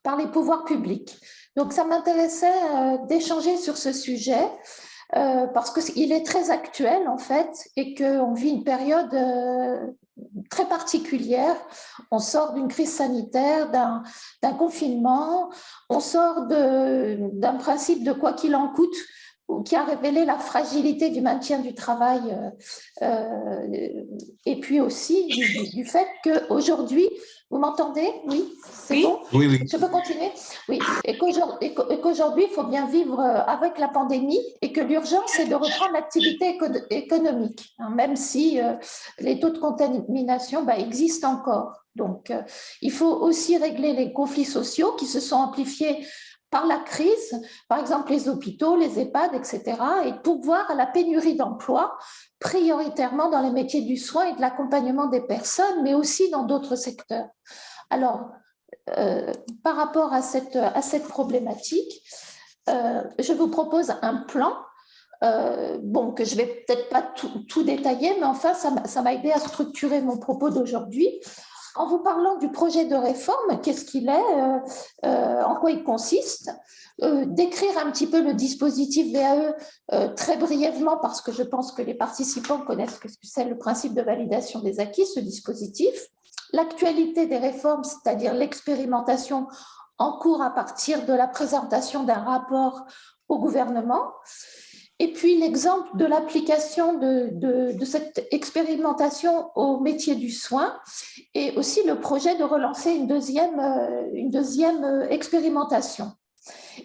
par les pouvoirs publics. Donc, ça m'intéressait d'échanger sur ce sujet parce qu'il est très actuel, en fait, et qu'on vit une période très particulière. On sort d'une crise sanitaire, d'un confinement, on sort d'un principe de quoi qu'il en coûte, qui a révélé la fragilité du maintien du travail et puis aussi du fait qu'aujourd'hui, vous m'entendez? Oui, c'est bon? Oui, oui. Je peux continuer? Oui, et qu'aujourd'hui, il faut bien vivre avec la pandémie et que l'urgence est de reprendre l'activité économique, hein, même si les taux de contamination existent encore. Donc, il faut aussi régler les conflits sociaux qui se sont amplifiés par la crise, par exemple les hôpitaux, les EHPAD, etc., et pourvoir à la pénurie d'emplois, prioritairement dans les métiers du soin et de l'accompagnement des personnes, mais aussi dans d'autres secteurs. Alors, par rapport à cette problématique, je vous propose un plan, que je ne vais peut-être pas tout détailler, mais enfin, ça m'a aidé à structurer mon propos d'aujourd'hui. En vous parlant du projet de réforme, qu'est-ce qu'il est, en quoi il consiste, décrire un petit peu le dispositif VAE très brièvement, parce que je pense que les participants connaissent ce que c'est le principe de validation des acquis, ce dispositif, l'actualité des réformes, c'est-à-dire l'expérimentation en cours à partir de la présentation d'un rapport au gouvernement, et puis l'exemple de l'application de cette expérimentation au métier du soin et aussi le projet de relancer une deuxième expérimentation.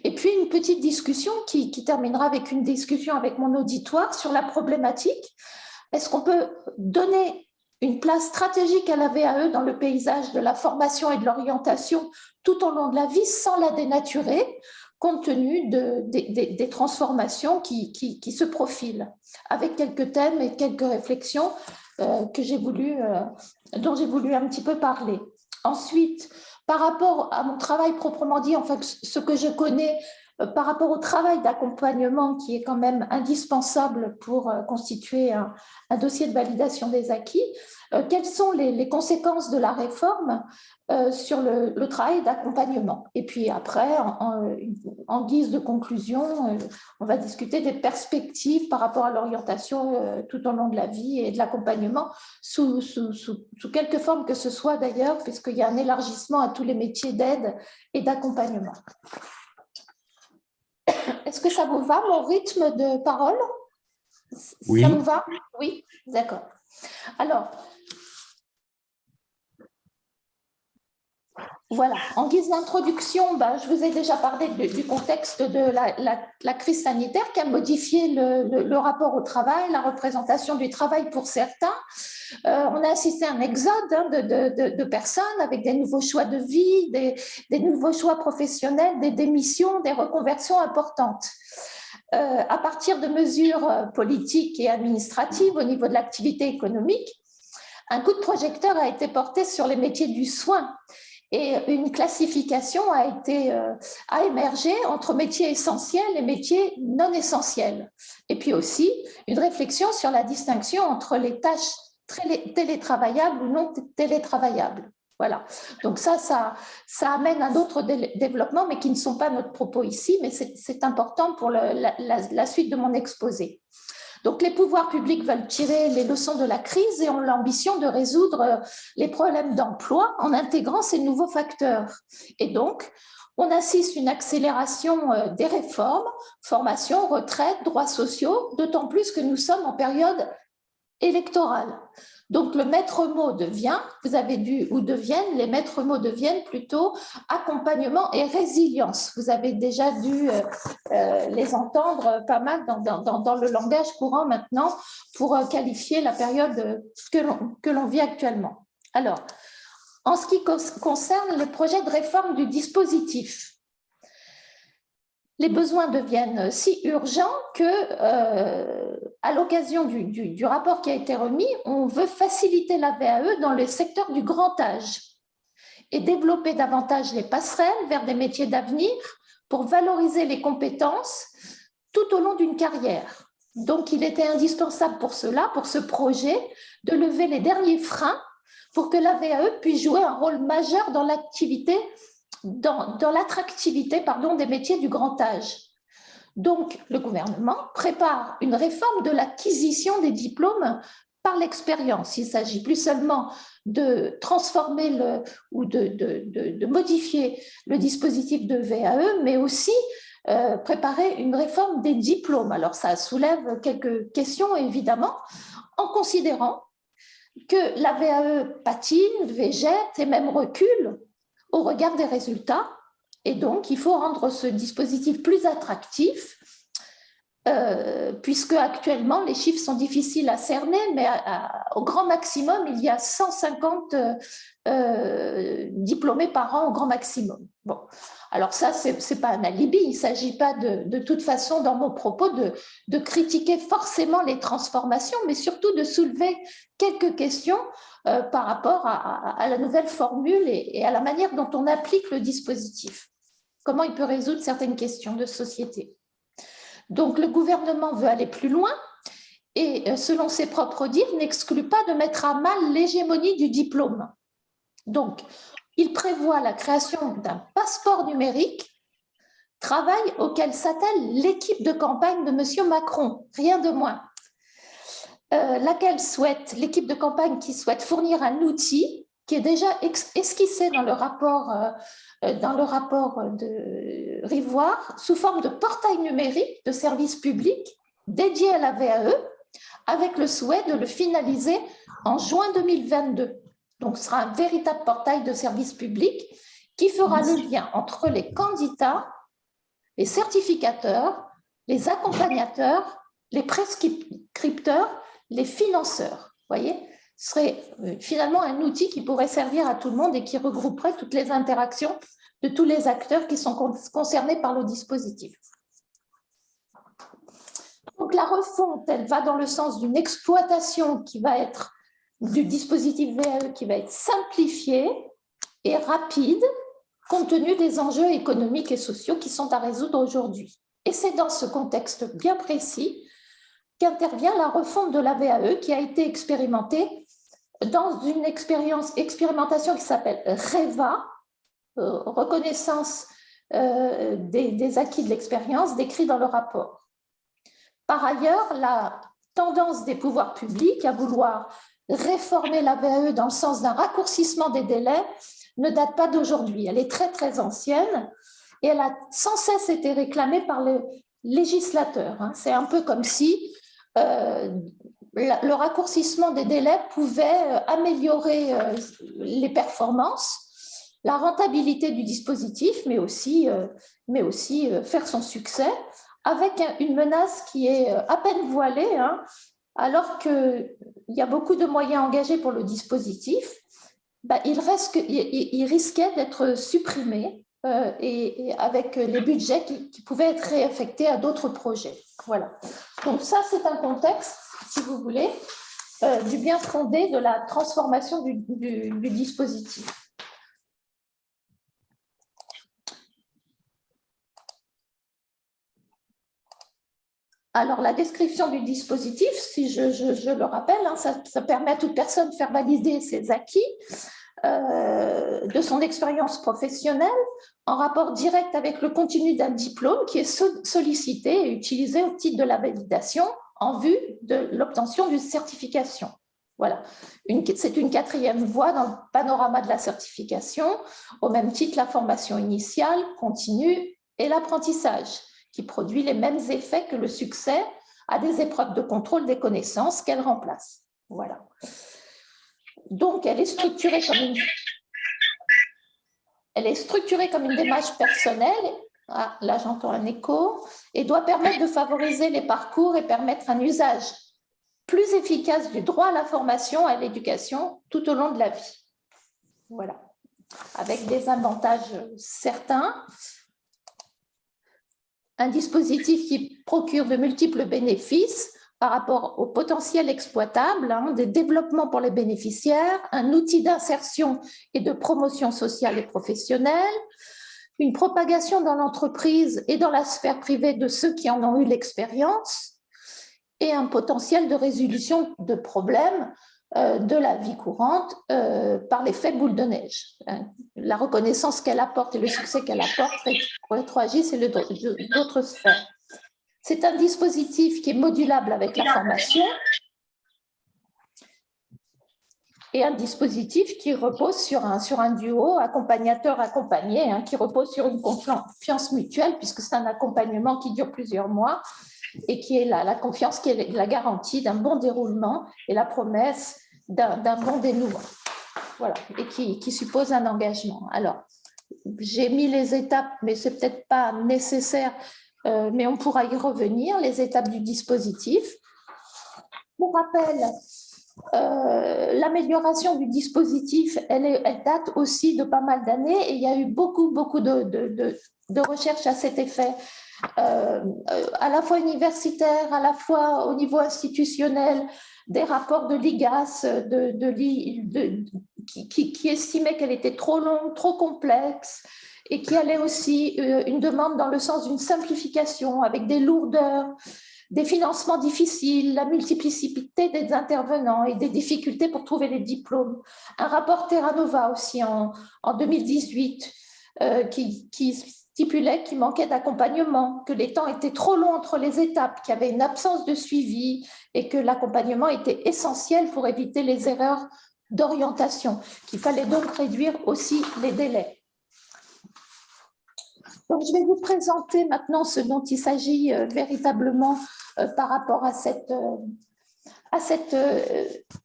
Et puis une petite discussion qui terminera avec une discussion avec mon auditoire sur la problématique. Est-ce qu'on peut donner une place stratégique à la VAE dans le paysage de la formation et de l'orientation tout au long de la vie sans la dénaturer, compte tenu des transformations qui se profilent, avec quelques thèmes et quelques réflexions dont j'ai voulu un petit peu parler. Ensuite, par rapport à mon travail proprement dit, enfin, ce que je connais par rapport au travail d'accompagnement qui est quand même indispensable pour constituer un dossier de validation des acquis, quelles sont les conséquences de la réforme sur le travail d'accompagnement. Et puis après, en guise de conclusion, on va discuter des perspectives par rapport à l'orientation tout au long de la vie et de l'accompagnement sous quelque forme que ce soit d'ailleurs, puisqu'il y a un élargissement à tous les métiers d'aide et d'accompagnement. Est-ce que ça vous va, mon rythme de parole? Oui. Ça vous va? Oui, d'accord. Alors, voilà, en guise d'introduction, je vous ai déjà parlé du contexte de la crise sanitaire qui a modifié le rapport au travail, la représentation du travail pour certains. On a assisté à un exode de personnes avec des nouveaux choix de vie, des nouveaux choix professionnels, des démissions, des reconversions importantes. À partir de mesures politiques et administratives au niveau de l'activité économique, un coup de projecteur a été porté sur les métiers du soin et une classification a émergé entre métiers essentiels et métiers non essentiels. Et puis aussi une réflexion sur la distinction entre les tâches télétravaillables ou non télétravaillables. Voilà. Donc ça amène à d'autres développements, mais qui ne sont pas notre propos ici, mais c'est important pour la suite de mon exposé. Donc, les pouvoirs publics veulent tirer les leçons de la crise et ont l'ambition de résoudre les problèmes d'emploi en intégrant ces nouveaux facteurs. Et donc, on assiste à une accélération des réformes, formation, retraite, droits sociaux, d'autant plus que nous sommes en période électorale. Donc, le maître mot devient, les maîtres mots deviennent plutôt accompagnement et résilience. Vous avez déjà dû les entendre pas mal dans le langage courant maintenant pour qualifier la période que l'on vit actuellement. Alors, en ce qui concerne le projet de réforme du dispositif, les besoins deviennent si urgents que, à l'occasion du rapport qui a été remis, on veut faciliter la VAE dans le secteur du grand âge et développer davantage les passerelles vers des métiers d'avenir pour valoriser les compétences tout au long d'une carrière. Donc, il était indispensable pour cela, pour ce projet, de lever les derniers freins pour que la VAE puisse jouer un rôle majeur dans l'activité dans l'attractivité des métiers du grand âge. Donc, le gouvernement prépare une réforme de l'acquisition des diplômes par l'expérience. Il ne s'agit plus seulement de transformer ou de modifier le dispositif de VAE, mais aussi préparer une réforme des diplômes. Alors, ça soulève quelques questions, évidemment, en considérant que la VAE patine, végète et même recule au regard des résultats. Et donc, il faut rendre ce dispositif plus attractif, puisque actuellement, les chiffres sont difficiles à cerner, mais au grand maximum, il y a 150 diplômés par an au grand maximum. Bon, alors ça, ce n'est pas un alibi, il ne s'agit pas de toute façon, dans mon propos, de critiquer forcément les transformations, mais surtout de soulever quelques questions par rapport à la nouvelle formule et à la manière dont on applique le dispositif. Comment il peut résoudre certaines questions de société. Donc, le gouvernement veut aller plus loin et, selon ses propres dires, n'exclut pas de mettre à mal l'hégémonie du diplôme. Donc, il prévoit la création d'un passeport numérique, travail auquel s'attelle l'équipe de campagne de M. Macron, rien de moins. L'équipe de campagne qui souhaite fournir un outil qui est déjà esquissé dans le rapport de Rivoire sous forme de portail numérique de services publics dédié à la VAE, avec le souhait de le finaliser en juin 2022. Donc, ce sera un véritable portail de services publics qui fera le lien entre les candidats, les certificateurs, les accompagnateurs, les prescripteurs, les financeurs. Vous voyez, ce serait finalement un outil qui pourrait servir à tout le monde et qui regrouperait toutes les interactions de tous les acteurs qui sont concernés par le dispositif. Donc la refonte, elle va dans le sens d'une exploitation qui va être du dispositif VAE qui va être simplifiée et rapide compte tenu des enjeux économiques et sociaux qui sont à résoudre aujourd'hui. Et c'est dans ce contexte bien précis qu'intervient la refonte de la VAE qui a été expérimentée dans une expérimentation qui s'appelle REVA, reconnaissance des acquis de l'expérience décrit dans le rapport. Par ailleurs, la tendance des pouvoirs publics à vouloir réformer la VAE dans le sens d'un raccourcissement des délais ne date pas d'aujourd'hui. Elle est très, très ancienne et elle a sans cesse été réclamée par les législateurs. C'est un peu comme si le raccourcissement des délais pouvait améliorer les performances, la rentabilité du dispositif, mais aussi faire son succès, avec une menace qui est à peine voilée, alors qu'il y a beaucoup de moyens engagés pour le dispositif, il risquait d'être supprimé et avec les budgets qui pouvaient être réaffectés à d'autres projets. Voilà. Donc ça, c'est un contexte, si vous voulez, du bien fondé de la transformation du dispositif. Alors, la description du dispositif, si je le rappelle, ça permet à toute personne de faire valider ses acquis de son expérience professionnelle en rapport direct avec le contenu d'un diplôme qui est sollicité et utilisé au titre de la validation en vue de l'obtention d'une certification. Voilà, c'est une quatrième voie dans le panorama de la certification, au même titre la formation initiale, continue et l'apprentissage, qui produit les mêmes effets que le succès à des épreuves de contrôle des connaissances qu'elle remplace. Voilà. Donc, elle est structurée comme une démarche personnelle. Ah, là, j'entends un écho. Et doit permettre de favoriser les parcours et permettre un usage plus efficace du droit à la formation et à l'éducation tout au long de la vie. Voilà. Avec des avantages certains. Un dispositif qui procure de multiples bénéfices par rapport au potentiel exploitable, des développements pour les bénéficiaires, un outil d'insertion et de promotion sociale et professionnelle, une propagation dans l'entreprise et dans la sphère privée de ceux qui en ont eu l'expérience, et un potentiel de résolution de problèmes de la vie courante par l'effet boule de neige. La reconnaissance qu'elle apporte et le succès qu'elle apporte rétroagissent et d'autres sphères. C'est un dispositif qui est modulable avec la formation et un dispositif qui repose sur un duo accompagnateur-accompagné, qui repose sur une confiance mutuelle, puisque c'est un accompagnement qui dure plusieurs mois et qui est la confiance qui est la garantie d'un bon déroulement et la promesse d'un bon dénouement. Voilà, et qui suppose un engagement. Alors, j'ai mis les étapes, mais ce n'est peut-être pas nécessaire, mais on pourra y revenir, les étapes du dispositif. Pour rappel, l'amélioration du dispositif, elle date aussi de pas mal d'années et il y a eu beaucoup de recherches à cet effet, à la fois universitaire, à la fois au niveau institutionnel, des rapports de l'IGAS qui estimaient qu'elle était trop longue, trop complexe et qui allait aussi une demande dans le sens d'une simplification avec des lourdeurs, des financements difficiles, la multiplicité des intervenants et des difficultés pour trouver les diplômes. Un rapport Terra Nova aussi en 2018 qui stipulait qu'il manquait d'accompagnement, que les temps étaient trop longs entre les étapes, qu'il y avait une absence de suivi et que l'accompagnement était essentiel pour éviter les erreurs d'orientation, qu'il fallait donc réduire aussi les délais. Donc, je vais vous présenter maintenant ce dont il s'agit véritablement par rapport à cette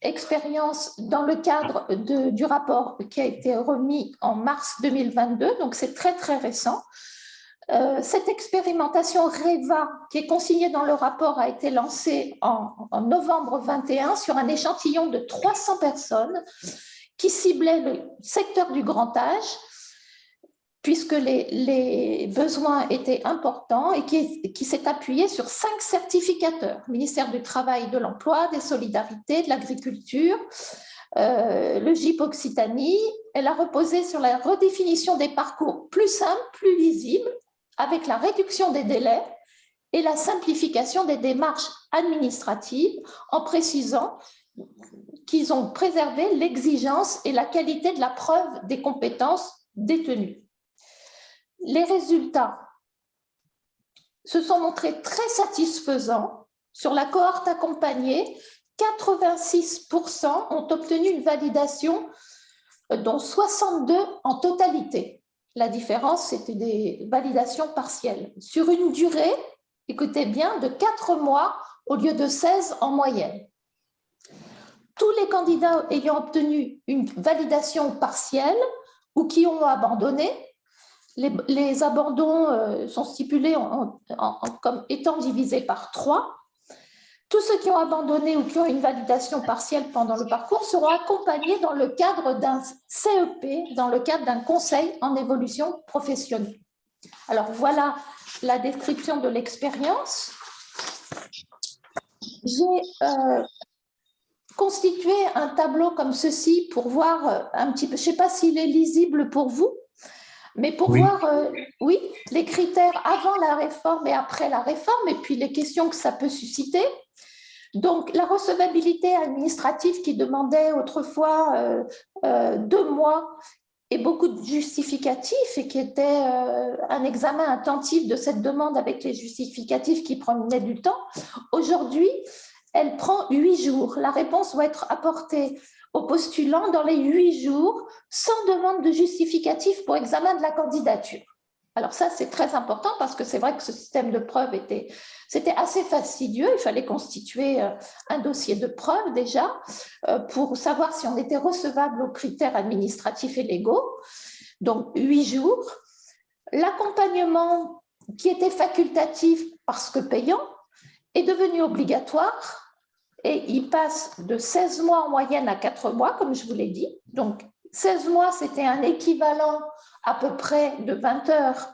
expérience dans le cadre du rapport qui a été remis en mars 2022, donc c'est très très récent. Cette expérimentation REVA qui est consignée dans le rapport a été lancée en novembre 2021 sur un échantillon de 300 personnes qui ciblait le secteur du grand âge, puisque les besoins étaient importants et qui s'est appuyé sur 5 certificateurs, ministère du Travail et de l'Emploi, des Solidarités, de l'Agriculture, le GIP Occitanie. Elle a reposé sur la redéfinition des parcours plus simples, plus lisibles, avec la réduction des délais et la simplification des démarches administratives, en précisant qu'ils ont préservé l'exigence et la qualité de la preuve des compétences détenues. Les résultats se sont montrés très satisfaisants. Sur la cohorte accompagnée, 86% ont obtenu une validation, dont 62 en totalité. La différence, c'était des validations partielles. Sur une durée, écoutez bien, de 4 mois au lieu de 16 en moyenne. Tous les candidats ayant obtenu une validation partielle ou qui ont abandonné, les abandons sont stipulés comme étant divisés par 3. Tous ceux qui ont abandonné ou qui ont une validation partielle pendant le parcours seront accompagnés dans le cadre d'un CEP, dans le cadre d'un conseil en évolution professionnelle. Alors voilà la description de l'expérience. J'ai constitué un tableau comme ceci pour voir un petit peu, je ne sais pas s'il est lisible pour vous, mais pour voir, oui, les critères avant la réforme et après la réforme, et puis les questions que ça peut susciter. Donc, la recevabilité administrative qui demandait autrefois 2 mois et beaucoup de justificatifs, et qui était un examen attentif de cette demande avec les justificatifs qui prenaient du temps, aujourd'hui, elle prend 8 jours. La réponse doit être apportée au postulant dans les 8 jours, sans demande de justificatif pour examen de la candidature. Alors ça, c'est très important parce que c'est vrai que ce système de preuve c'était assez fastidieux. Il fallait constituer un dossier de preuve déjà pour savoir si on était recevable aux critères administratifs et légaux. Donc 8 jours. L'accompagnement qui était facultatif parce que payant est devenu obligatoire. Et il passe de 16 mois en moyenne à 4 mois, comme je vous l'ai dit. Donc, 16 mois, c'était un équivalent à peu près de 20 heures,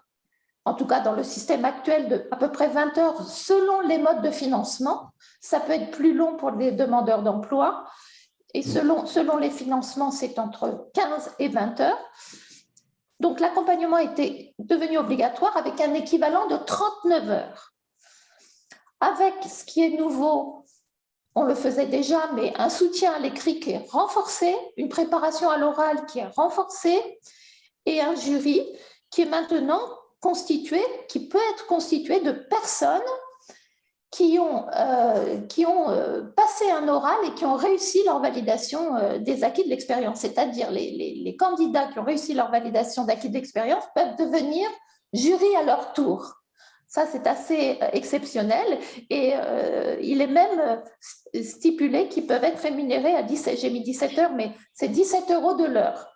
en tout cas dans le système actuel, de à peu près 20 heures selon les modes de financement. Ça peut être plus long pour les demandeurs d'emploi. Et selon les financements, c'est entre 15 et 20 heures. Donc, l'accompagnement était devenu obligatoire avec un équivalent de 39 heures. Avec ce qui est nouveau, on le faisait déjà, mais un soutien à l'écrit qui est renforcé, une préparation à l'oral qui est renforcée et un jury qui est maintenant constitué, qui peut être constitué de personnes qui ont passé un oral et qui ont réussi leur validation des acquis de l'expérience. C'est-à-dire les candidats qui ont réussi leur validation d'acquis de l'expérience peuvent devenir jury à leur tour. Ça, c'est assez exceptionnel et il est même stipulé qu'ils peuvent être rémunérés à 17, j'ai mis 17 heures, mais c'est 17 € de l'heure.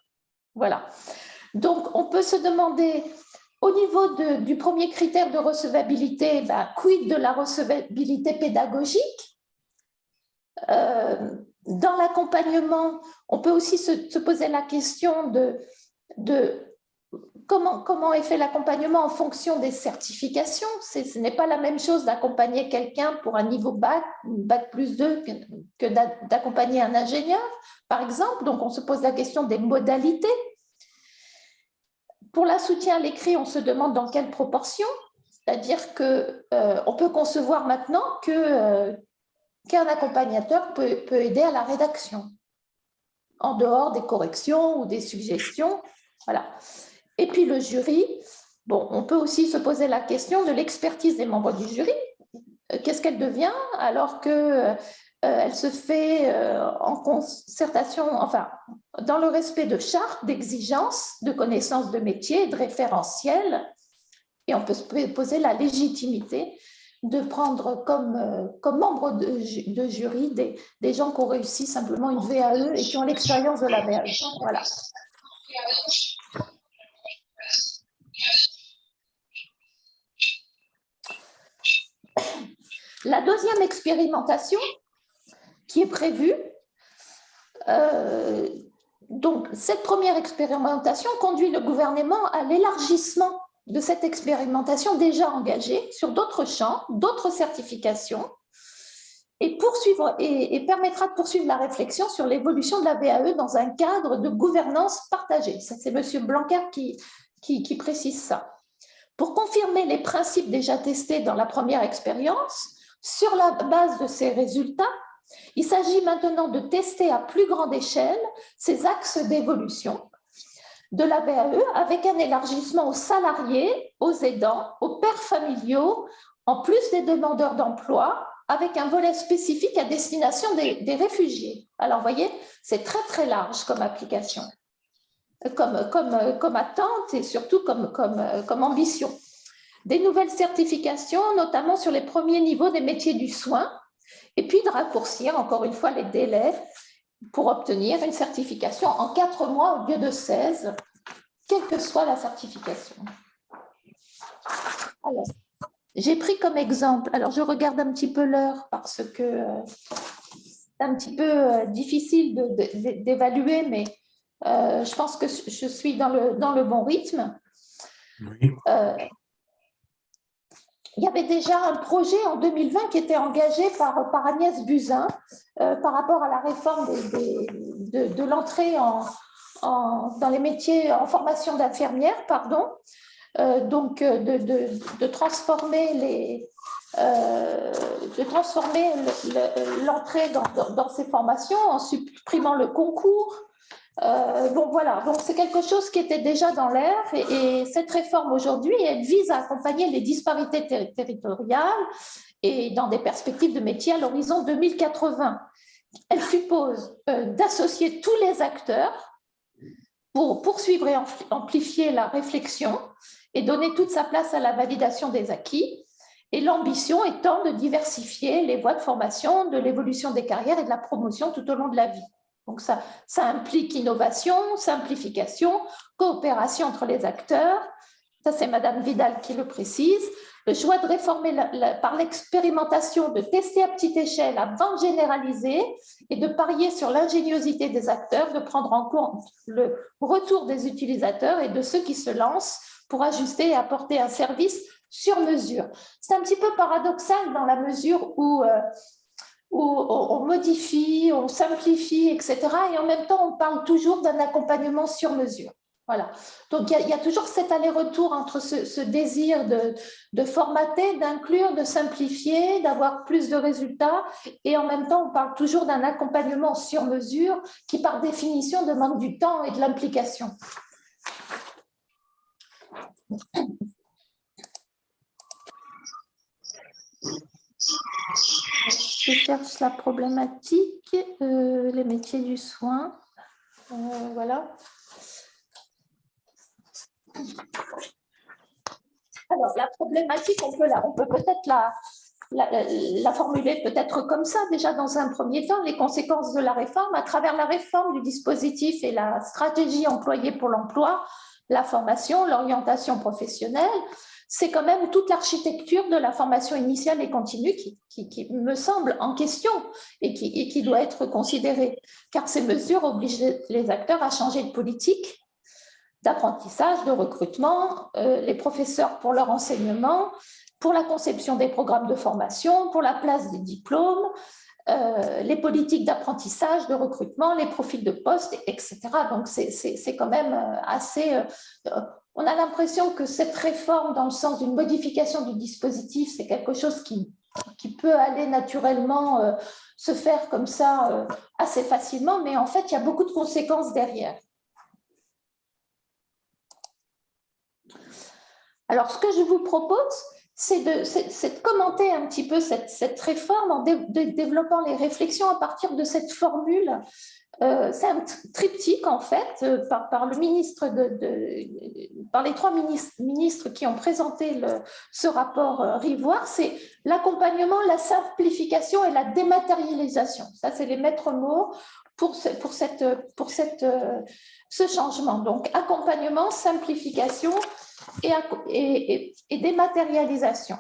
Voilà. Donc, on peut se demander, au niveau du premier critère de recevabilité, quid de la recevabilité pédagogique? Dans l'accompagnement, on peut aussi se poser la question de comment est fait l'accompagnement en fonction des certifications. Ce n'est pas la même chose d'accompagner quelqu'un pour un niveau bac 2 que d'accompagner un ingénieur, par exemple. Donc, on se pose la question des modalités. Pour la soutien à l'écrit, on se demande dans quelle proportion, c'est-à-dire qu'on peut concevoir maintenant qu'un accompagnateur peut aider à la rédaction, en dehors des corrections ou des suggestions. Voilà. Et puis le jury, bon, on peut aussi se poser la question de l'expertise des membres du jury. Qu'est-ce qu'elle devient alors que elle se fait en concertation, enfin, dans le respect de chartes, d'exigences, de connaissances de métier, de référentiels. Et on peut se poser la légitimité de prendre comme membre de jury des gens qui ont réussi simplement une VAE et qui ont l'expérience de la VAE. Voilà. La deuxième expérimentation qui est prévue, donc cette première expérimentation conduit le gouvernement à l'élargissement de cette expérimentation déjà engagée sur d'autres champs, d'autres certifications, et permettra de poursuivre la réflexion sur l'évolution de la VAE dans un cadre de gouvernance partagée. C'est M. Blanquer qui précise ça. Pour confirmer les principes déjà testés dans la première expérience, sur la base de ces résultats, il s'agit maintenant de tester à plus grande échelle ces axes d'évolution de la VAE avec un élargissement aux salariés, aux aidants, aux pères familiaux, en plus des demandeurs d'emploi, avec un volet spécifique à destination des réfugiés. Alors, vous voyez, c'est très, très large comme application, comme attente et surtout comme ambition. Des nouvelles certifications, notamment sur les premiers niveaux des métiers du soin, et puis de raccourcir encore une fois les délais pour obtenir une certification en 4 mois au lieu de 16, quelle que soit la certification. Alors, j'ai pris comme exemple, alors je regarde un petit peu l'heure parce que c'est un petit peu difficile d'évaluer, mais je pense que je suis dans le bon rythme. Oui. Il y avait déjà un projet en 2020 qui était engagé par Agnès Buzyn par rapport à la réforme de l'entrée dans les métiers en formation d'infirmière, donc de transformer l'entrée dans ces formations en supprimant le concours. Donc voilà, donc c'est quelque chose qui était déjà dans l'air et cette réforme aujourd'hui, elle vise à accompagner les disparités territoriales et dans des perspectives de métier à l'horizon 2080. Elle suppose d'associer tous les acteurs pour poursuivre et amplifier la réflexion et donner toute sa place à la validation des acquis. Et l'ambition étant de diversifier les voies de formation, de l'évolution des carrières et de la promotion tout au long de la vie. Donc ça implique innovation, simplification, coopération entre les acteurs. Ça, c'est Madame Vidal qui le précise. Le choix de réformer par l'expérimentation, de tester à petite échelle avant de généraliser et de parier sur l'ingéniosité des acteurs, de prendre en compte le retour des utilisateurs et de ceux qui se lancent pour ajuster et apporter un service sur mesure. C'est un petit peu paradoxal dans la mesure où on modifie, on simplifie, etc. Et en même temps, on parle toujours d'un accompagnement sur mesure. Voilà. Donc, il y a toujours cet aller-retour entre ce désir de formater, d'inclure, de simplifier, d'avoir plus de résultats. Et en même temps, on parle toujours d'un accompagnement sur mesure qui, par définition, demande du temps et de l'implication. Je cherche la problématique, les métiers du soin. Voilà. Alors, la problématique, on peut peut-être la formuler peut-être comme ça, déjà dans un premier temps, les conséquences de la réforme. À travers la réforme du dispositif et la stratégie employée pour l'emploi, la formation, l'orientation professionnelle, c'est quand même toute l'architecture de la formation initiale et continue qui me semble en question et qui doit être considérée, car ces mesures obligent les acteurs à changer de politique, d'apprentissage, de recrutement, les professeurs pour leur enseignement, pour la conception des programmes de formation, pour la place des diplômes, les politiques d'apprentissage, de recrutement, les profils de poste, etc. Donc, c'est quand même assez... on a l'impression que cette réforme, dans le sens d'une modification du dispositif, c'est quelque chose qui peut aller naturellement se faire comme ça assez facilement, mais en fait, il y a beaucoup de conséquences derrière. Alors, ce que je vous propose, c'est de commenter un petit peu cette réforme en développant les réflexions à partir de cette formule. C'est un triptyque, en fait, par le ministre par les trois ministres qui ont présenté ce rapport Rivoire. C'est l'accompagnement, la simplification et la dématérialisation. Ça, c'est les maîtres mots pour ce changement. Donc, accompagnement, simplification et dématérialisation.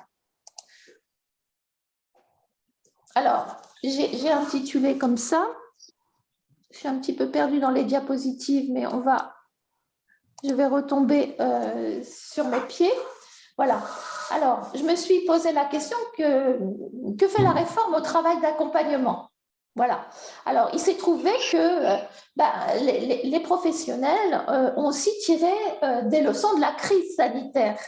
Alors, j'ai intitulé comme ça. Je suis un petit peu perdue dans les diapositives, mais je vais retomber sur mes pieds. Voilà. Alors, je me suis posé la question que fait la réforme au travail d'accompagnement? Voilà. Alors, il s'est trouvé que les professionnels ont aussi tiré des leçons de la crise sanitaire.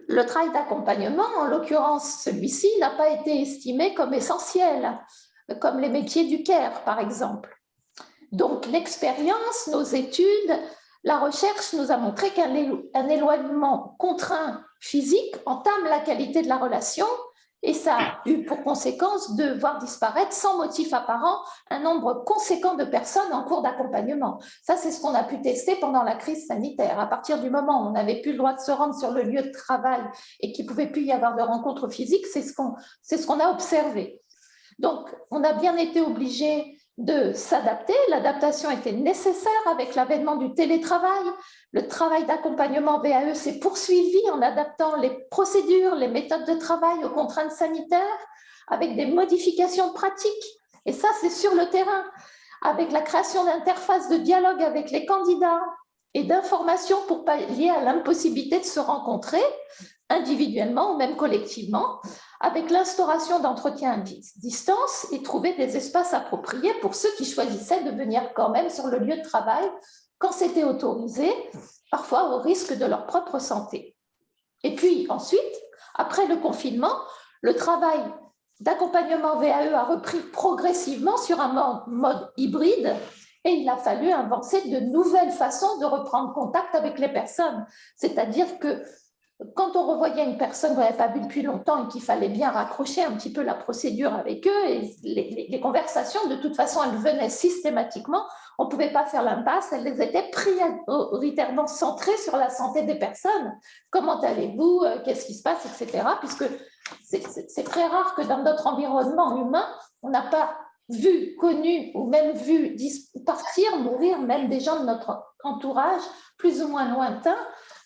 Le travail d'accompagnement, en l'occurrence celui-ci, n'a pas été estimé comme essentiel, comme les métiers du care, par exemple. Donc, l'expérience, nos études, la recherche nous a montré qu'un éloignement contraint physique entame la qualité de la relation et ça a eu pour conséquence de voir disparaître sans motif apparent un nombre conséquent de personnes en cours d'accompagnement. Ça, c'est ce qu'on a pu tester pendant la crise sanitaire. À partir du moment où on n'avait plus le droit de se rendre sur le lieu de travail et qu'il ne pouvait plus y avoir de rencontres physiques, c'est ce qu'on a observé. Donc, on a bien été obligé de s'adapter. L'adaptation était nécessaire avec l'avènement du télétravail. Le travail d'accompagnement VAE s'est poursuivi en adaptant les procédures, les méthodes de travail aux contraintes sanitaires, avec des modifications pratiques. Et ça, c'est sur le terrain, avec la création d'interfaces de dialogue avec les candidats et d'informations pour pallier à l'impossibilité de se rencontrer individuellement ou même collectivement, avec l'instauration d'entretiens à distance et trouver des espaces appropriés pour ceux qui choisissaient de venir quand même sur le lieu de travail quand c'était autorisé, parfois au risque de leur propre santé. Et puis ensuite, après le confinement, le travail d'accompagnement VAE a repris progressivement sur un mode hybride et il a fallu inventer de nouvelles façons de reprendre contact avec les personnes. C'est-à-dire que quand on revoyait une personne qu'on n'avait pas vue depuis longtemps et qu'il fallait bien raccrocher un petit peu la procédure avec eux, et les conversations, de toute façon, elles venaient systématiquement, on ne pouvait pas faire l'impasse, elles étaient prioritairement centrées sur la santé des personnes. Comment allez-vous? Qu'est-ce qui se passe? Etc. Puisque c'est très rare que dans notre environnement humain, on n'a pas vu, connu ou même vu partir, mourir même des gens de notre entourage, plus ou moins lointains,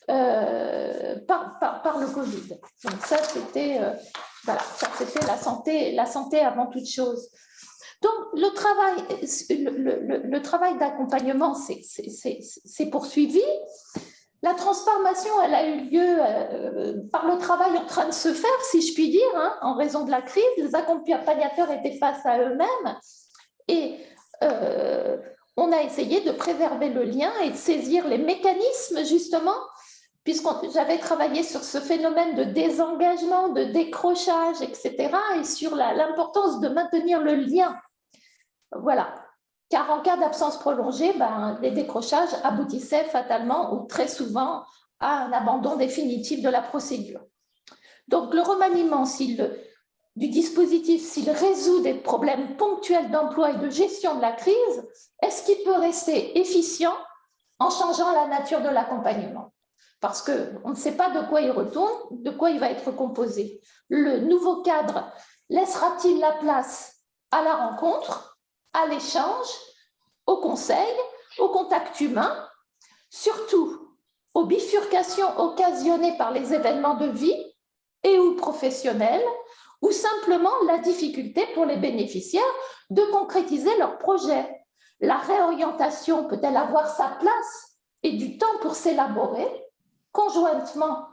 par le Covid. Donc ça, c'était voilà, la santé avant toute chose. Donc le travail d'accompagnement s'est poursuivi. La transformation, elle a eu lieu par le travail en train de se faire, si je puis dire, hein, en raison de la crise. Les accompagnateurs étaient face à eux-mêmes et on a essayé de préserver le lien et de saisir les mécanismes, justement, puisque j'avais travaillé sur ce phénomène de désengagement, de décrochage, etc., et sur l'importance de maintenir le lien. Voilà. Car en cas d'absence prolongée, les décrochages aboutissaient fatalement ou très souvent à un abandon définitif de la procédure. Donc, le remaniement du dispositif, s'il résout des problèmes ponctuels d'emploi et de gestion de la crise, est-ce qu'il peut rester efficient en changeant la nature de l'accompagnement? Parce qu'on ne sait pas de quoi il retourne, de quoi il va être composé. Le nouveau cadre laissera-t-il la place à la rencontre, à l'échange, au conseil, au contact humain, surtout aux bifurcations occasionnées par les événements de vie et ou professionnels, ou simplement la difficulté pour les bénéficiaires de concrétiser leur projet. La réorientation peut-elle avoir sa place et du temps pour s'élaborer conjointement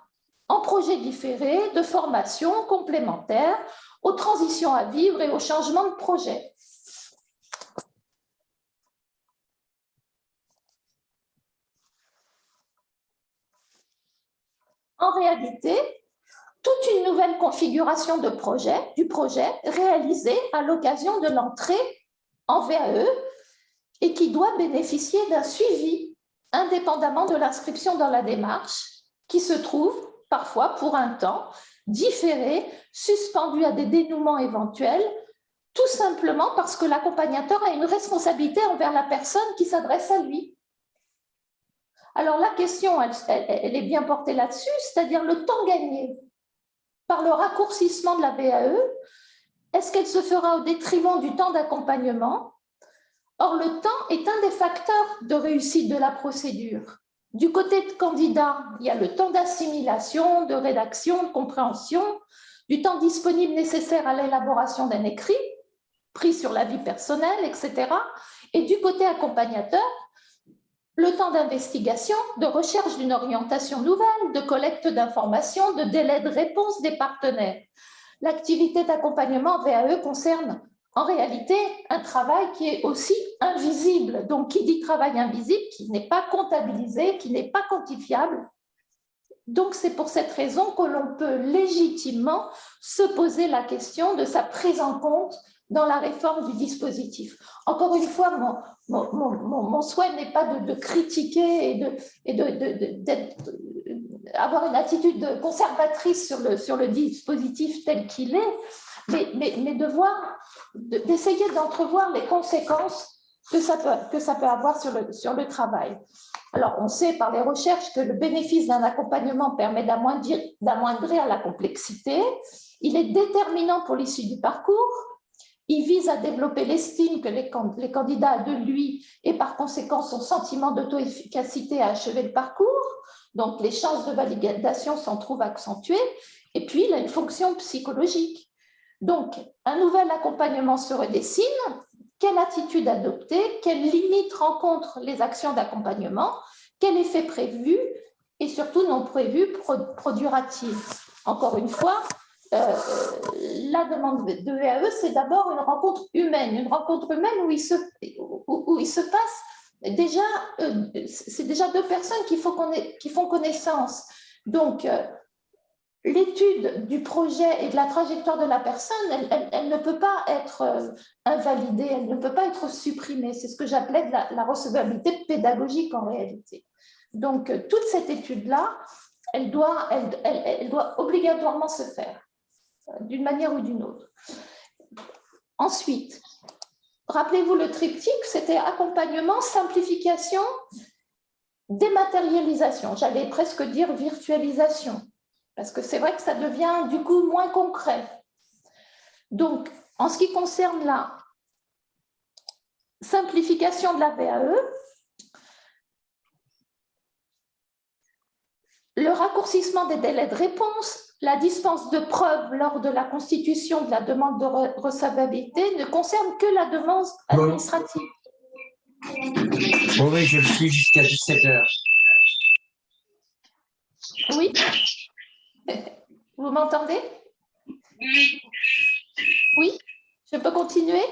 en projets différés de formation complémentaire aux transitions à vivre et au changement de projet. En réalité, toute une nouvelle configuration du projet réalisée à l'occasion de l'entrée en VAE et qui doit bénéficier d'un suivi indépendamment de l'inscription dans la démarche qui se trouve parfois pour un temps différé, suspendu à des dénouements éventuels, tout simplement parce que l'accompagnateur a une responsabilité envers la personne qui s'adresse à lui. Alors la question, elle est bien portée là-dessus, c'est-à-dire le temps gagné par le raccourcissement de la VAE, est-ce qu'elle se fera au détriment du temps d'accompagnement? Or, le temps est un des facteurs de réussite de la procédure. Du côté de candidat, il y a le temps d'assimilation, de rédaction, de compréhension, du temps disponible nécessaire à l'élaboration d'un écrit, pris sur la vie personnelle, etc. Et du côté accompagnateur, le temps d'investigation, de recherche d'une orientation nouvelle, de collecte d'informations, de délai de réponse des partenaires. L'activité d'accompagnement VAE concerne en réalité un travail qui est aussi invisible. Donc, qui dit travail invisible, qui n'est pas comptabilisé, qui n'est pas quantifiable. Donc, c'est pour cette raison que l'on peut légitimement se poser la question de sa prise en compte dans la réforme du dispositif. Encore une fois, mon souhait n'est pas de critiquer et d'avoir une attitude conservatrice sur le dispositif tel qu'il est, mais d'essayer d'entrevoir les conséquences que ça peut avoir sur le travail. Alors, on sait par les recherches que le bénéfice d'un accompagnement permet d'amoindrir la complexité. Il est déterminant pour l'issue du parcours. Il vise à développer l'estime que les candidats ont de lui et par conséquent son sentiment d'auto-efficacité à achever le parcours. Donc, les chances de validation s'en trouvent accentuées. Et puis, il a une fonction psychologique. Donc, un nouvel accompagnement se redessine. Quelle attitude adopter? Quelles limites rencontrent les actions d'accompagnement? Quel effet prévu et surtout non prévu produira-t-il? Encore une fois, la demande de VAE, c'est d'abord une rencontre humaine où il se passe déjà, c'est déjà deux personnes qui font connaissance. Donc, l'étude du projet et de la trajectoire de la personne, elle ne peut pas être invalidée, elle ne peut pas être supprimée. C'est ce que j'appelais la recevabilité pédagogique en réalité. Donc, toute cette étude-là, elle doit obligatoirement se faire d'une manière ou d'une autre. Ensuite, rappelez-vous le triptyque, c'était accompagnement, simplification, dématérialisation. J'allais presque dire virtualisation. Parce que c'est vrai que ça devient du coup moins concret. Donc, en ce qui concerne la simplification de la VAE, le raccourcissement des délais de réponse, la dispense de preuves lors de la constitution de la demande de recevabilité ne concerne que la demande administrative. Oui, je le suis jusqu'à 17h. Oui. Vous m'entendez? Oui. Oui, je peux continuer?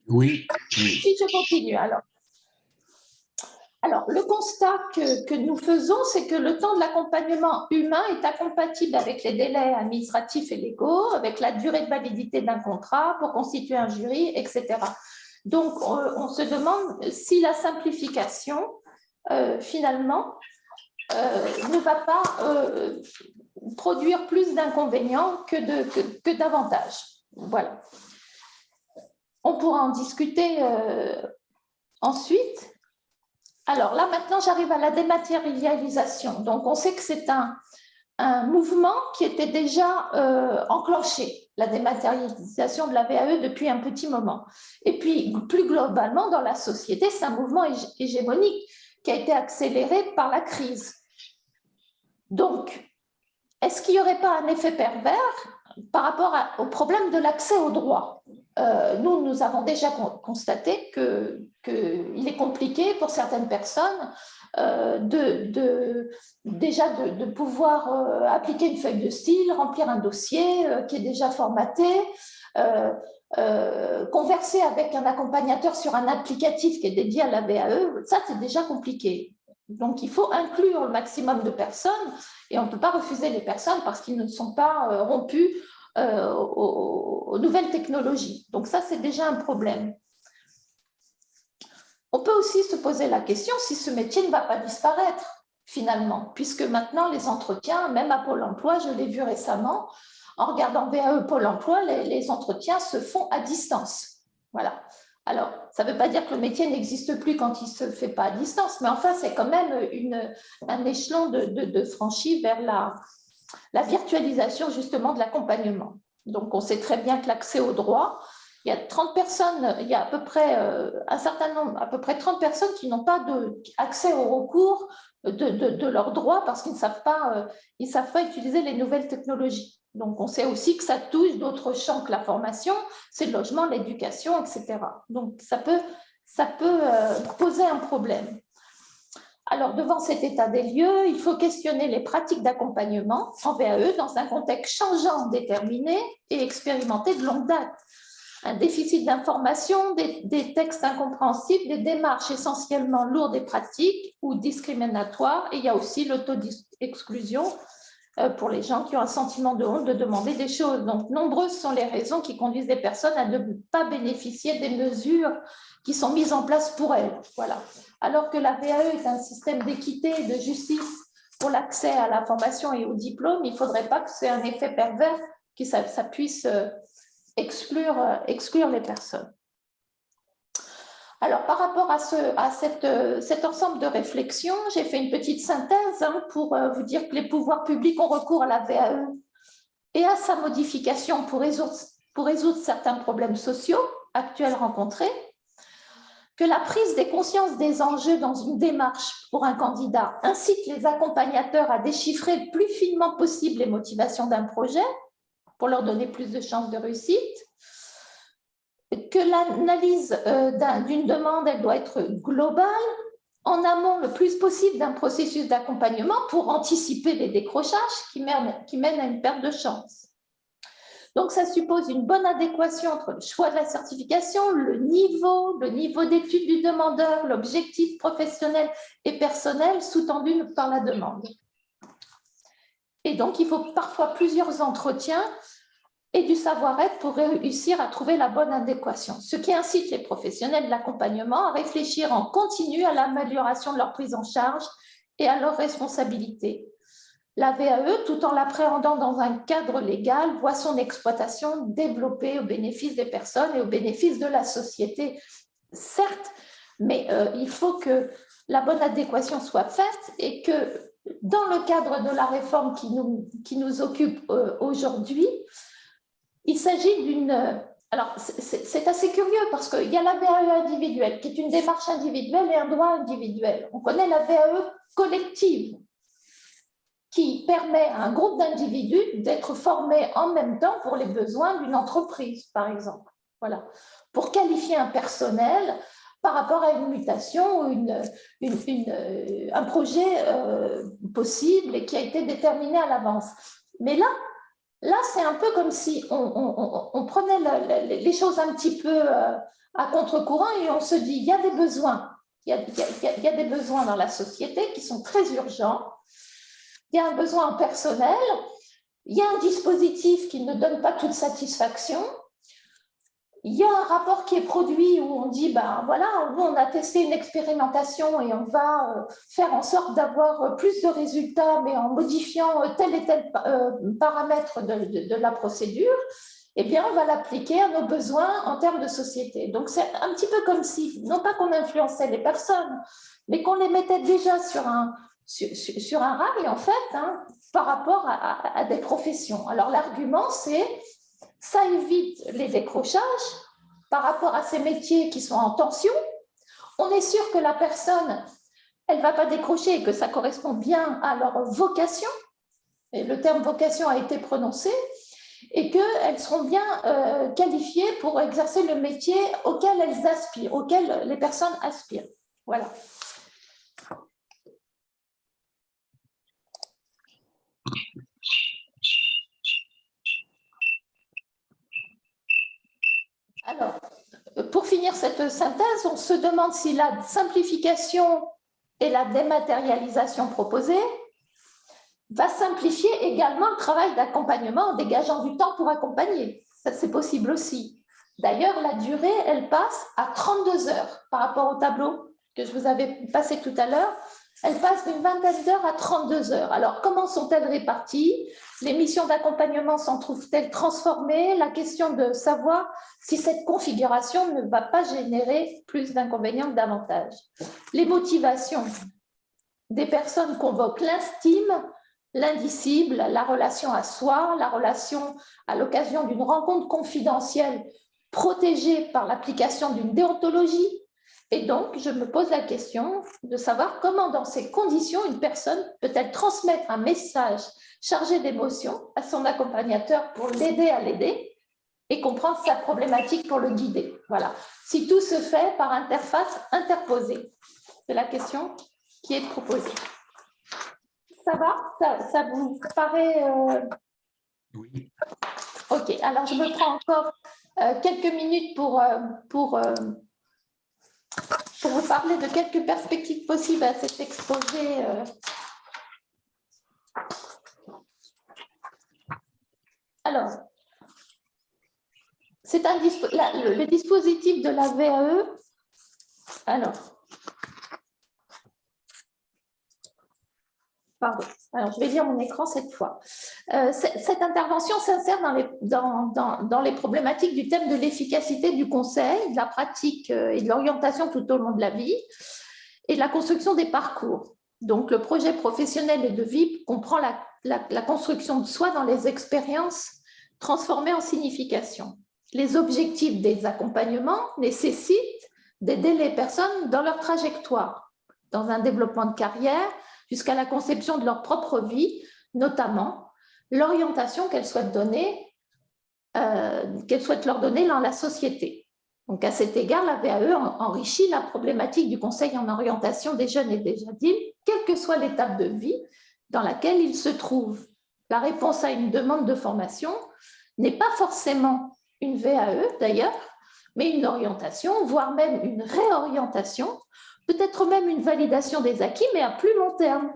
Oui. Si je continue, alors, le constat que nous faisons, c'est que le temps de l'accompagnement humain est incompatible avec les délais administratifs et légaux, avec la durée de validité d'un contrat pour constituer un jury, etc. Donc, on se demande si la simplification, finalement, ne va pas produire plus d'inconvénients que d'avantages. Voilà. On pourra en discuter ensuite. Alors là, maintenant, j'arrive à la dématérialisation. Donc, on sait que c'est un mouvement qui était déjà enclenché, la dématérialisation de la VAE depuis un petit moment. Et puis, plus globalement, dans la société, c'est un mouvement hégémonique qui a été accéléré par la crise. Donc, est-ce qu'il n'y aurait pas un effet pervers par rapport au problème de l'accès aux droits? Nous avons déjà constaté qu'il est compliqué pour certaines personnes de pouvoir appliquer une feuille de style, remplir un dossier qui est déjà formaté, converser avec un accompagnateur sur un applicatif qui est dédié à la VAE, ça c'est déjà compliqué. Donc il faut inclure le maximum de personnes et on ne peut pas refuser les personnes parce qu'ils ne sont pas rompus aux nouvelles technologies. Donc ça, c'est déjà un problème. On peut aussi se poser la question si ce métier ne va pas disparaître finalement, puisque maintenant les entretiens, même à Pôle emploi, je l'ai vu récemment, en regardant VAE Pôle emploi, les entretiens se font à distance. Voilà. Alors, ça ne veut pas dire que le métier n'existe plus quand il ne se fait pas à distance, mais enfin, c'est quand même un échelon de franchi vers la virtualisation justement de l'accompagnement. Donc, on sait très bien que l'accès aux droits, il y a 30 personnes, il y a à peu près un certain nombre, à peu près 30 personnes qui n'ont pas accès au recours de leurs droits parce qu'ils ne savent pas utiliser les nouvelles technologies. Donc, on sait aussi que ça touche d'autres champs que la formation, c'est le logement, l'éducation, etc. Donc, ça peut poser un problème. Alors, devant cet état des lieux, il faut questionner les pratiques d'accompagnement en VAE dans un contexte changeant, déterminé et expérimenté de longue date. Un déficit d'information, des textes incompréhensibles, des démarches essentiellement lourdes et pratiques ou discriminatoires. Et il y a aussi l'auto-exclusion pour les gens qui ont un sentiment de honte de demander des choses. Donc, nombreuses sont les raisons qui conduisent les personnes à ne pas bénéficier des mesures qui sont mises en place pour elles. Voilà. Alors que la VAE est un système d'équité et de justice pour l'accès à la formation et au diplôme, il ne faudrait pas que c'est un effet pervers, que ça puisse exclure les personnes. Alors, par rapport à cet ensemble de réflexions, j'ai fait une petite synthèse pour vous dire que les pouvoirs publics ont recours à la VAE et à sa modification pour résoudre certains problèmes sociaux actuels rencontrés, que la prise des consciences des enjeux dans une démarche pour un candidat incite les accompagnateurs à déchiffrer le plus finement possible les motivations d'un projet pour leur donner plus de chances de réussite, que l'analyse d'une demande, elle doit être globale, en amont le plus possible d'un processus d'accompagnement pour anticiper les décrochages qui mènent à une perte de chance. Donc, ça suppose une bonne adéquation entre le choix de la certification, le niveau d'étude du demandeur, l'objectif professionnel et personnel sous-tendu par la demande. Et donc, il faut parfois plusieurs entretiens et du savoir-être pour réussir à trouver la bonne adéquation, ce qui incite les professionnels de l'accompagnement à réfléchir en continu à l'amélioration de leur prise en charge et à leur responsabilité. La VAE, tout en l'appréhendant dans un cadre légal, voit son exploitation développée au bénéfice des personnes et au bénéfice de la société, certes, mais il faut que la bonne adéquation soit faite et que dans le cadre de la réforme qui nous occupe aujourd'hui, il s'agit d'une... Alors, c'est assez curieux parce qu'il y a la VAE individuelle qui est une démarche individuelle et un droit individuel. On connaît la VAE collective qui permet à un groupe d'individus d'être formés en même temps pour les besoins d'une entreprise, par exemple. Voilà. Pour qualifier un personnel par rapport à une mutation ou un projet possible et qui a été déterminé à l'avance. Mais là, là, c'est un peu comme si on prenait les choses un petit peu à contre-courant et on se dit, il y a des besoins. Il y a des besoins dans la société qui sont très urgents. Il y a un besoin personnel. Il y a un dispositif qui ne donne pas toute satisfaction. Il y a un rapport qui est produit où on dit, ben voilà, nous on a testé une expérimentation et on va faire en sorte d'avoir plus de résultats, mais en modifiant tel et tel paramètre de la procédure, eh bien on va l'appliquer à nos besoins en termes de société. Donc c'est un petit peu comme si, non pas qu'on influençait les personnes, mais qu'on les mettait déjà sur un rail, en fait, hein, par rapport à des professions. Alors l'argument, c'est ça évite les décrochages par rapport à ces métiers qui sont en tension. On est sûr que la personne, elle ne va pas décrocher et que ça correspond bien à leur vocation. Et le terme vocation a été prononcé et qu'elles seront bien qualifiées pour exercer le métier auquel elles aspirent, auquel les personnes aspirent. Voilà. Alors, pour finir cette synthèse, on se demande si la simplification et la dématérialisation proposée va simplifier également le travail d'accompagnement en dégageant du temps pour accompagner. Ça, c'est possible aussi. D'ailleurs, la durée, elle passe à 32 heures par rapport au tableau que je vous avais passé tout à l'heure. Elle passe d'une vingtaine d'heures à 32 heures. Alors, comment sont-elles réparties? Les missions d'accompagnement s'en trouvent-elles transformées? La question de savoir si cette configuration ne va pas générer plus d'inconvénients que d'avantages. Les motivations des personnes convoquent l'intime, l'indicible, la relation à soi, la relation à l'occasion d'une rencontre confidentielle protégée par l'application d'une déontologie. Et donc, je me pose la question de savoir comment, dans ces conditions, une personne peut-elle transmettre un message chargé d'émotion à son accompagnateur pour l'aider à l'aider et comprendre sa problématique pour le guider. Voilà. Si tout se fait par interface interposée, c'est la question qui est proposée. Ça va? Ça vous paraît Oui. Ok, alors je me prends encore quelques minutes pour vous parler de quelques perspectives possibles à cet exposé. Alors, c'est le dispositif de la VAE. Alors, pardon. Alors, je vais lire mon écran cette fois. Cette intervention s'insère dans les problématiques du thème de l'efficacité du conseil, de la pratique et de l'orientation tout au long de la vie et de la construction des parcours. Donc, le projet professionnel et de vie comprend la construction de soi dans les expériences transformées en signification. Les objectifs des accompagnements nécessitent d'aider les personnes dans leur trajectoire, dans un développement de carrière, jusqu'à la conception de leur propre vie, notamment l'orientation qu'elles souhaitent leur donner dans la société. Donc, à cet égard, la VAE enrichit la problématique du conseil en orientation des jeunes et des adultes, quelle que soit l'étape de vie dans laquelle ils se trouvent. La réponse à une demande de formation n'est pas forcément une VAE, d'ailleurs, mais une orientation, voire même une réorientation, peut-être même une validation des acquis, mais à plus long terme.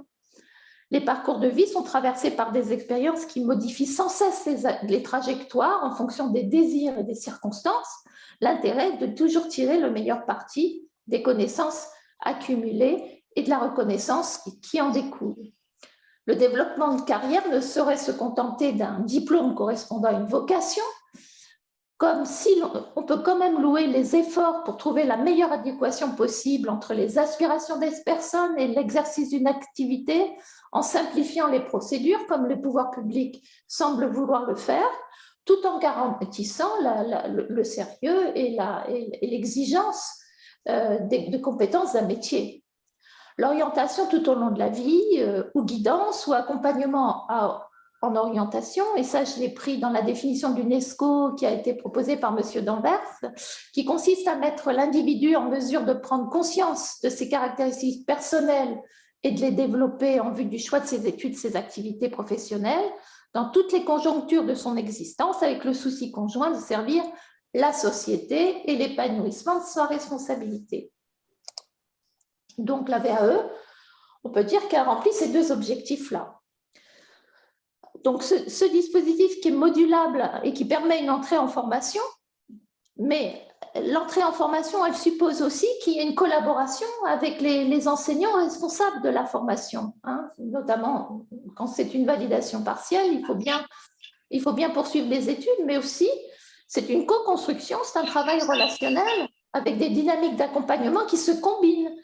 Les parcours de vie sont traversés par des expériences qui modifient sans cesse les trajectoires en fonction des désirs et des circonstances. L'intérêt est de toujours tirer le meilleur parti des connaissances accumulées et de la reconnaissance qui en découle. Le développement de carrière ne saurait se contenter d'un diplôme correspondant à une vocation, comme si on peut quand même louer les efforts pour trouver la meilleure adéquation possible entre les aspirations des personnes et l'exercice d'une activité en simplifiant les procédures, comme le pouvoir public semble vouloir le faire, tout en garantissant le sérieux et l'exigence de compétences d'un métier. L'orientation tout au long de la vie, ou guidance, ou accompagnement en orientation, et ça je l'ai pris dans la définition de l'UNESCO qui a été proposée par M. Danvers, qui consiste à mettre l'individu en mesure de prendre conscience de ses caractéristiques personnelles et de les développer en vue du choix de ses études, ses activités professionnelles, dans toutes les conjonctures de son existence, avec le souci conjoint de servir la société et l'épanouissement de sa responsabilité. Donc la VAE, on peut dire qu'elle remplit ces deux objectifs-là. Donc ce dispositif qui est modulable et qui permet une entrée en formation, mais l'entrée en formation, elle suppose aussi qu'il y ait une collaboration avec les enseignants responsables de la formation, hein, notamment quand c'est une validation partielle, il faut bien poursuivre les études, mais aussi c'est une co-construction, c'est un travail relationnel avec des dynamiques d'accompagnement qui se combinent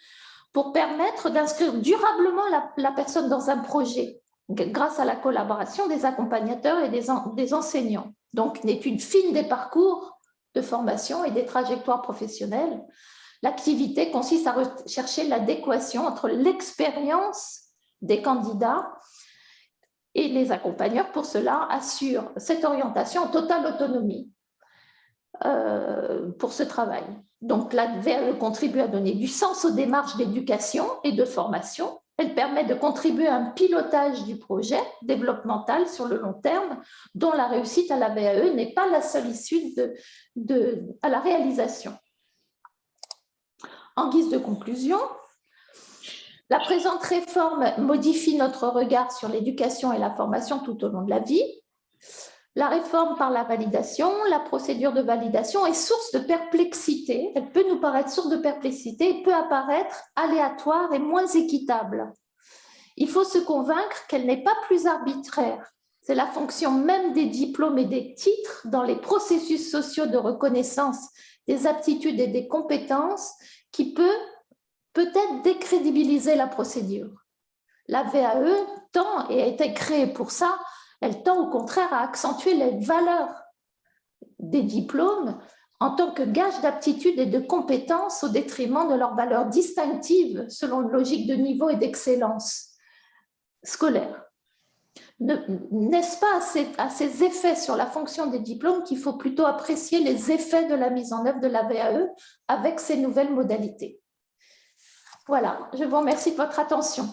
pour permettre d'inscrire durablement la personne dans un projet, grâce à la collaboration des accompagnateurs et des enseignants. Donc, une étude fine des parcours de formation et des trajectoires professionnelles. L'activité consiste à rechercher l'adéquation entre l'expérience des candidats et les accompagneurs. Pour cela, assurent cette orientation en totale autonomie pour ce travail. Donc, la VAE contribue à donner du sens aux démarches d'éducation et de formation. Elle permet de contribuer à un pilotage du projet développemental sur le long terme, dont la réussite à la VAE n'est pas la seule issue à la réalisation. En guise de conclusion, la présente réforme modifie notre regard sur l'éducation et la formation tout au long de la vie. La réforme par la validation, la procédure de validation est source de perplexité. Elle peut nous paraître source de perplexité et peut apparaître aléatoire et moins équitable. Il faut se convaincre qu'elle n'est pas plus arbitraire. C'est la fonction même des diplômes et des titres dans les processus sociaux de reconnaissance des aptitudes et des compétences qui peut peut-être décrédibiliser la procédure. La VAE tend, et a été créée pour ça, elle tend au contraire à accentuer les valeurs des diplômes en tant que gage d'aptitude et de compétences au détriment de leurs valeurs distinctives selon une logique de niveau et d'excellence scolaire. N'est-ce pas à ces effets sur la fonction des diplômes qu'il faut plutôt apprécier les effets de la mise en œuvre de la VAE avec ces nouvelles modalités? Voilà, je vous remercie de votre attention.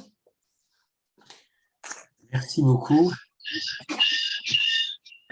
Merci beaucoup.